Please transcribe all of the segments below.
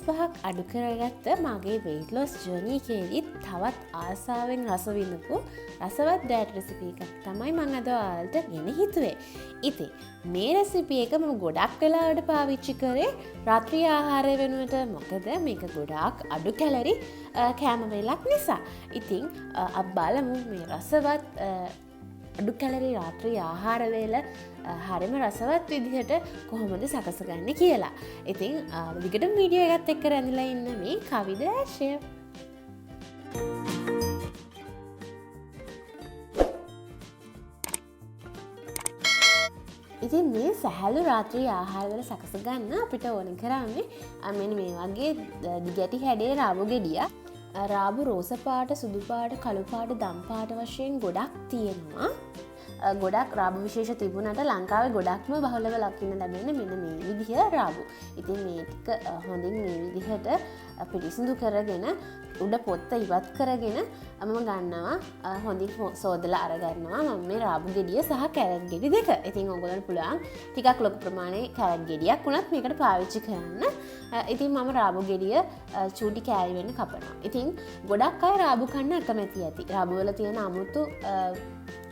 55ක් අඩු කරගත්ත මගේ weight loss journey එකේදී තවත් ආසාවෙන් රස විඳපු රසවත් diet recipe එකක් තමයි මම අද ඔයාලට ගෙන හිතුවේ. ඉතින් මේ recipe එක මම ගොඩක් වෙලාවට පාවිච්චි කරේ රාත්‍රී ආහාරය වෙනුවට. මොකද මේක ගොඩාක් අඩු කැලරි කෑම වේලක් නිසා. ඉතින් අපි බලමු මේ රසවත් අඩු කැලරි රාත්‍රී ආහාර වේල හරිම රසවත් විදිහට කොහොමද සකසගන්නේ කියලා. ඉතින් විදිහට වීඩියෝ එකත් එක්ක රැඳිලා ඉන්න මේ කවිද ඇෂය. ඉතින් මේ සැහැල්ලු රාත්‍රී ආහාර වල සකස ගන්න අපිට ඕන කරන්නේ මෙන්න මේ වගේ දිගටි හැඩේ රාබු ගෙඩියක්. රාබු රෝස පාට, සුදු පාට, කළු පාට, දම් පාට වශයෙන් ගොඩක් තියෙනවා. ගොඩක් රාබු විශේෂ තිබුණාට ලංකාවේ ගොඩක්ම බහුලව ලකින්න ලැබෙන මෙන්න මේ විදිහ රාබු. ඉතින් මේ ටික හොඳින් මේ විදිහට පිරිසිදු කරගෙන උඩ පොත්ත ඉවත් කරගෙන මම ගන්නවා හොඳින් සෝදලා අරගන්නවා මම මේ රාබු ගෙඩිය සහ කැරට් ගෙඩි දෙක. ඉතින් ඔයගොල්ලන්ට පුළුවන් ටිකක් ලොකු ප්‍රමාණයේ කැරට් ගෙඩියක් වුණත් මේකට පාවිච්චි කරන්න. ඉතින් මම රාබු ගෙඩිය චූටි කෑලි වෙන්න කපනවා. ඉතින් ගොඩක් අය රාබු කන්න අකමැති ඇති. රාබු වල තියෙන අමුතු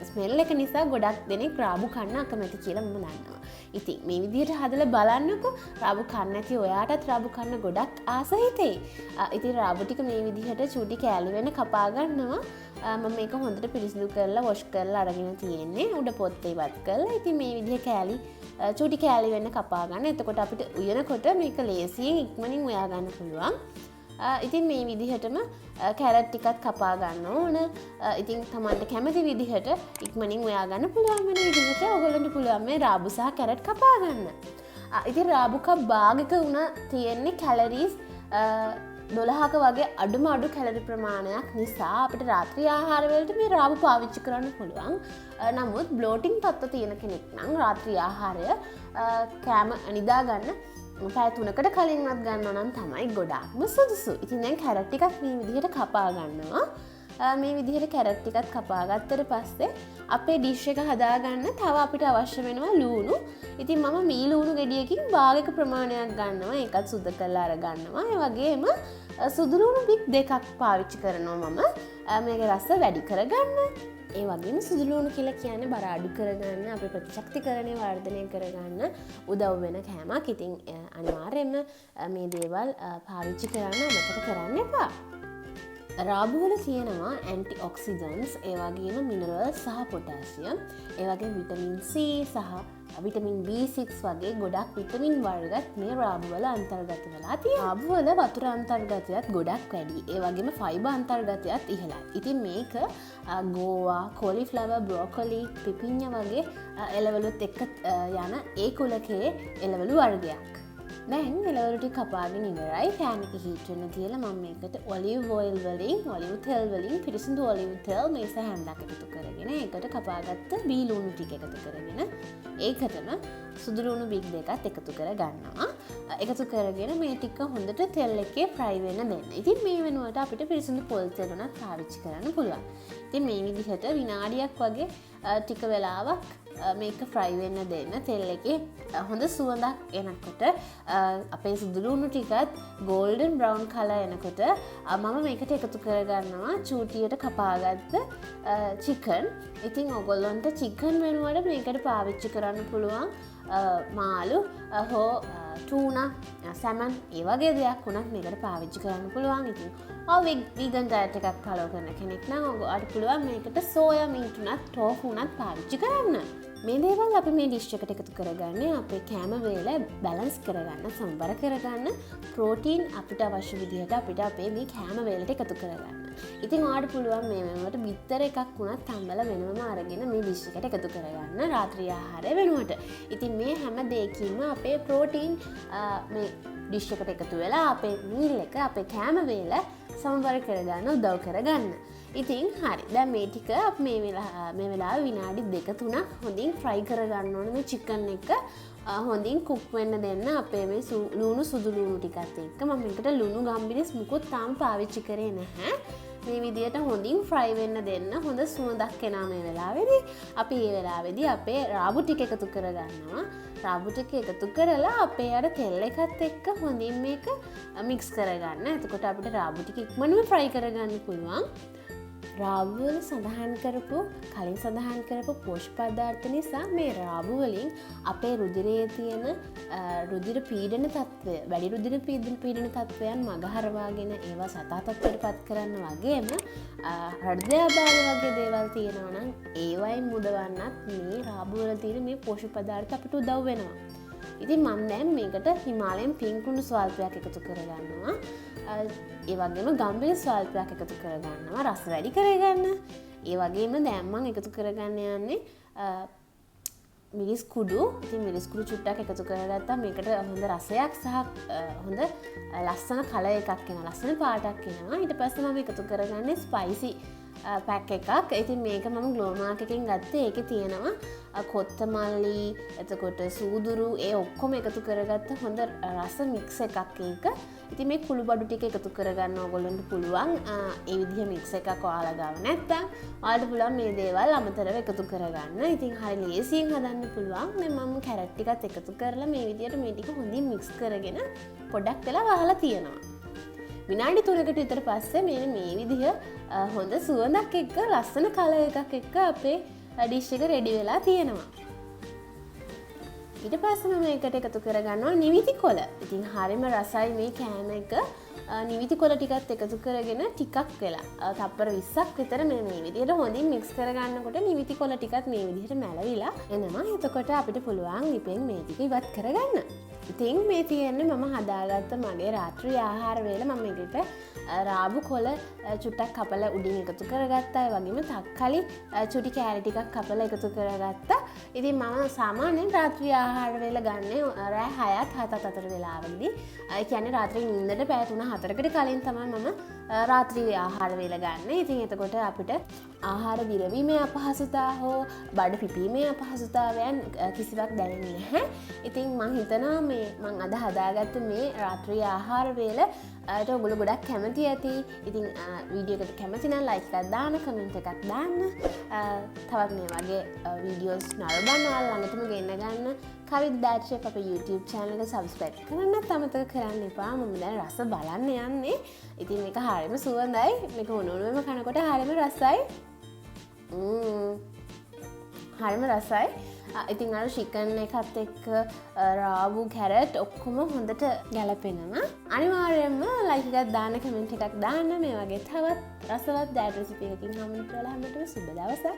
ස්මෙල් එක නිසා ගොඩක් දෙනෙක් රාබු කන්න අකමැති කියලා මම දන්නවා. ඉතින් මේ විදිහට හදලා බලන්නකෝ. රාබු කන්න නැති ඔයාටත් රාබු කන්න ගොඩක් ආස හිතෙයි. ඉතින් රාබු ටික මේ විදිහට චූටි කෑලි වෙන්න කපා ගන්නවා. මම මේක හොඳට පිරිසිදු කරලා වොෂ් කරලා අරගෙන තියෙන්නේ. උඩ පොත්ත ඉවත් කරලා. ඉතින් මේ විදිහ කෑලි චූටි කෑලි වෙන්න කපා ගන්න. එතකොට අපිට උයනකොට මේක ලේසියෙන් ඉක්මනින් උයා ගන්න පුළුවන්. ඉතින් මේ විදිහටම කැරට් ටිකත් කපා ගන්න ඕන. ඉතින් තමන්ට කැමති විදිහට ඉක්මනින් උයා ගන්න පුළුවන් වෙන විදිහට ඔයගොල්ලන්ට පුළුවන් මේ රාබු සහ කැරට් කපා ගන්න. ඉතින් රාබු කප් භාගයක උන තියෙන්නේ කැලරීස් 12ක වගේ අඩු කැලරි ප්‍රමාණයක් නිසා අපිට රාත්‍රී ආහාර වලට මේ රාබු පාවිච්චි කරන්න පුළුවන්. නමුත් බ්ලෝටින් තත්ත්ව තියෙන කෙනෙක් නම් රාත්‍රී ආහාරය කෑම නිදා ගන්න පැය 3කට කලින්වත් ගන්නවා නම් තමයි ගොඩාක්ම සුදුසු. ඉතින් දැන් කැරට් ටිකක් මේ විදිහට කපා ගන්නවා. මේ විදිහට කැරට් ටිකක් කපා ගත්තට පස්සේ අපේ ඩිෂ් එක හදාගන්න තව අපිට අවශ්‍ය වෙනවා ලූණු. ඉතින් මම මී ලූණු ගෙඩියකින් භාගයක ප්‍රමාණයක් ගන්නවා. ඒකත් සුද්ධ කරලා අරගන්නවා. ඒ වගේම සුදු ලූණු බික් දෙකක් පාවිච්චි කරනවා මම. මේකේ රස වැඩි කරගන්න. ඒ වගේම සුදු ලූණු කියලා කියන්නේ බර අඩු කරගන්න, අපේ ප්‍රතිශක්තිකරණය වර්ධනය කරගන්න උදව් වෙන කෑමක්. ඉතින් අනිවාර්යයෙන්ම මේ දේවල් පාවිච්චි කරන්න අමතක කරන්න එපා. රාබු වල තියෙනවා ඇන්ටිඔක්සිඩන්ට්ස්, ඒ වගේම මිනරල්ස් සහ පොටෑසියම්, ඒ වගේම විටමින් C සහ විටමින් B6 වගේ ගොඩක් විටමින් වර්ගත් මේ රාබු වල අන්තර්ගත වෙලා තියෙනවා. රාබු වල වතුර අන්තර්ගතයත් ගොඩක් වැඩි. ඒ වගේම ෆයිබර් අන්තර්ගතයත් ඉහළයි. ඉතින් මේක ගෝවා, කොලිෆ්ලවර්, බ්‍රොකොලි, පිපිඤ්ඤ වගේ එළවලුත් එක්ක යන ඒ කුලකයේ එළවලු වර්ගයක්. දැන් එළවලු ටික කපාගෙන ඉවරයි. පෑන් එක හීට් වෙන්න තියලා මම මේකට ඔලිව් ඔයිල් වලින්, ඔලිව් තෙල් වලින් පිරිසිදු ඔලිව් තෙල් මේස හැන්දක් එකතු කරගෙන ඒකට කපාගත්ත බී ලූණු ටික එකතු කරගෙන ඒකටම සුදු ලූණු බික් දෙකත් එකතු කර ගන්නවා. එකතු කරගෙන මේ ටික හොඳට තෙල් එකේ ෆ්‍රයි වෙන්න දෙන්න. ඉතින් මේ වෙනුවට අපිට පිරිසිදු පොල් තෙල් උනත් පාවිච්චි කරන්න පුළුවන්. ඉතින් මේ විදිහට විනාඩියක් වගේ ටික වෙලාවක් මේක ෆ්‍රයි වෙන්න දෙන්න. තෙල් එකේ හොඳ සුවඳක් එනකොට අපේ සුදු ලූණු ටිකත් ගෝල්ඩන් බ්‍රවුන් කලර් එනකොට මම මේකට එකතු කරගන්නවා චූටියට කපාගත්ත චිකන්. ඉතින් ඔයගොල්ලන්ට චිකන් වෙනුවට මේකට පාවිච්චි කරන්න පුළුවන් මාළු හෝ tuna, salmon ඒ වගේ දෙයක් වුණත් මේකට පාවිච්චි කරන්න පුළුවන්. ඉතින් වීගන් ඩයට් එකක් ෆලෝ කරන කෙනෙක් නම් ඔයාලට පුළුවන් මේකට සෝයා මීට් උනත් ටෝෆු උනත් පාවිච්චි කරන්න. මේ දේවල් අපි මේ ඩිෂ් එකට එකතු කරගන්නේ අපේ කෑම වේල බැලන්ස් කරගන්න, සම්බර කරගන්න, ප්‍රෝටීන් අපිට අවශ්‍ය විදිහට අපිට අපේ මේ කෑම වේලට එකතු කරගන්න. ඉතින් ඔයාලට පුළුවන් මේ වෙනුවට බිත්තර එකක් වුණත් තම්බලා වෙනම අරගෙන මේ ඩිෂ් එකට එකතු කරගන්න රාත්‍රී ආහාරය වෙනුවට. ඉතින් මේ හැම දෙයකින්ම අපේ ප්‍රෝටීන් මේ ඩිෂ් එකට එකතු වෙලා අපේ මීල් එක, අපේ කෑම වේල සමබර කරගන්න උදව් කරගන්න. ඉතින් හරි. දැන් මේ ටික අපි මේ වෙලාවේ විනාඩි 2-3ක් හොඳින් ෆ්‍රයි කරගන්න ඕනේ මේ චිකන් එක. හොඳින් කුක් වෙන්න දෙන්න අපේ මේ සුදු ලූණු ටිකත් එක්ක. මම මේකට ලුණු ගම්බිරිස් මුකුත් තාම පාවිච්චි කරේ නැහැ. මේ විදියට හොඳින් ෆ්‍රයි වෙන්න දෙන්න. හොඳ සුවඳක් එනවා මේ වෙලාවේදී. අපි මේ වෙලාවේදී අපේ රාබු ටික එකතු කරගන්නවා. රාබු ටික එකතු කරලා අපේ අර තෙල් එකත් එක්ක හොඳින් මේක මික්ස් කරගන්න. එතකොට අපිට රාබු ටික ඉක්මනට ෆ්‍රයි කරගන්න පුළුවන්. රාබු වල කලින් සඳහන් කරපු පෝෂක පදාර්ථ නිසා මේ රාබු වලින් අපේ රුධිරයේ තියෙන රුධිර පීඩන තත්ත්වය, වැඩි රුධිර පීඩන තත්ත්වයන් මගහරවාගෙන ඒවා සතා තත්ත්වයට පත් කරන්න වගේම හෘදයාබාධ වගේ දේවල් තියෙනවා නම් ඒවයින් මුදවන්නත් මේ රාබු වල තියෙන මේ පෝෂක පදාර්ථ අපිට උදව් වෙනවා. ඉතින් මම දැන් මේකට හිමාලයන් පිංක් ලුණු ස්වල්පයක් එකතු කරගන්නවා. ඒ වගේම ගම්බිලි ස්වල්පයක් එකතු කරගන්නවා රස වැඩි කරගන්න. ඒ වගේම දැන් මම එකතු කරගන්න යන්නේ මිරිස් කුඩු. ඉතින් මිරිස් කුඩු චුට්ටක් එකතු කරගත්තා. මේකට හොඳ රසයක් සහ හොඳ ලස්සන කලර් එකක් එනවා. ලස්සන පාටක් එනවා. ඊට පස්සේ මම එකතු කරගන්නේ ස්පයිසි පැක් එකක්. ඉතින් මේක මම ග්ලෝ මාක් එකෙන් ගත්තේ. ඒකේ තියෙනවා කොත්තමල්ලි, එතකොට සූදුරු, ඒ ඔක්කොම එකතු කරගත්ත හොඳ රස මික්ස් එකක් ඒක. ඉතින් මේ කුළු බඩු ටික එකතු කරගන්න ඕගොල්ලන්ට පුළුවන්. ඒ විදිහ මික්ස් එකක් ඔයාලා ගාව නැත්නම් ඔයාලට පුළුවන් මේ දේවල් අමතරව එකතු කරගන්න. ඉතින් හරිය ලේසියෙන් හදන්න පුළුවන්. මේ මම කැරට් ටිකත් එකතු කරලා මේ විදිහට මේ ටික හොඳින් මික්ස් කරගෙන පොඩක් වෙලා වහලා තියෙනවා. විනාඩි 3කට විතර පස්සේ මේ විදිහ හොඳ සුවඳක් එක්ක ලස්සන කලර් එකක් එක්ක අපේ ඩිෂ් එක රෙඩි වෙලා තියෙනවා. ඊට පස්සේ මම මේකට එකතු කරගන්නවා නිවිති කොළ. ඉතින් හරියම රසයි මේ කෑම එක. නිවිති කොළ ටිකත් එකතු කරගෙන ටිකක් වෙලා තප්පර 20ක් විතර මේ විදිහට හොඳින් මික්ස් කරගන්නකොට නිවිති කොළ ටිකත් මේ විදිහට මැලවිලා එනවා. එතකොට අපිට පුළුවන් ලිපෙන් මේ ටික ඉවත් කරගන්න. ඉතින් මේ තියෙන්නේ මම හදාගත්ත මගේ රාත්‍රී ආහාර වේල. මම මේකට රාබු කොළ චුට්ටක් කපලා උඩින් එකතු කරගත්තා. ඒ වගේම තක්කලි චුටි කෑලි ටිකක් කපලා එකතු කරගත්තා. ඉතින් මම සාමාන්‍යයෙන් රාත්‍රී ආහාර වේල ගන්නේ රෑ 6ත් 7ත් අතර වෙලාවකදී. ඒ කියන්නේ රාත්‍රී නිින්දට පැය 3-4කට කලින් තමයි මම රාත්‍රී ආහාර වේල ගන්න. ඉතින් එතකොට අපිට ආහාර දිරවීමේ අපහසුතා හෝ බඩ පිපීමේ අපහසුතාවයන් කිසිවක් දැනෙන්නේ නැහැ. ඉතින් මම හිතනවා මං අද හදාගත්ත මේ රාත්‍රී ආහාර වේලට ඔයගොල්ලෝ ගොඩක් කැමති ඇති. ඉතින් වීඩියෝ එකට කැමති නම් ලයික් එකක් දාන්න, කමෙන්ට් එකක් දාන්න. තවත් මේ වගේ වීඩියෝස් නරඹන්න ඔයාලා ළඟටම ගෙන්න ගන්න. කවිද ඩැට් ෂෙෆ් අපේ YouTube channel එක subscribe කරන්නත් අමතක කරන්න එපා. මම දැන් රස බලන්න යන්නේ. ඉතින් මේක හරියම සුවඳයි. මේක උණුවෙම කනකොට හරියම රසයි. හරියම රසයි. ඉතින් අර චිකන් එකත් එක්ක රාබු කැරට් ඔක්කොම හොඳට ගැලපෙනවා. අනිවාර්යයෙන්ම ලයික් එකක් දාන්න, කමෙන්ට් එකක් දාන්න. මේ වගේ තවත් රසවත් ඩයට් රෙසිපි එකකින් හම්බ වෙලා හැමෝටම සුබ දවසක්.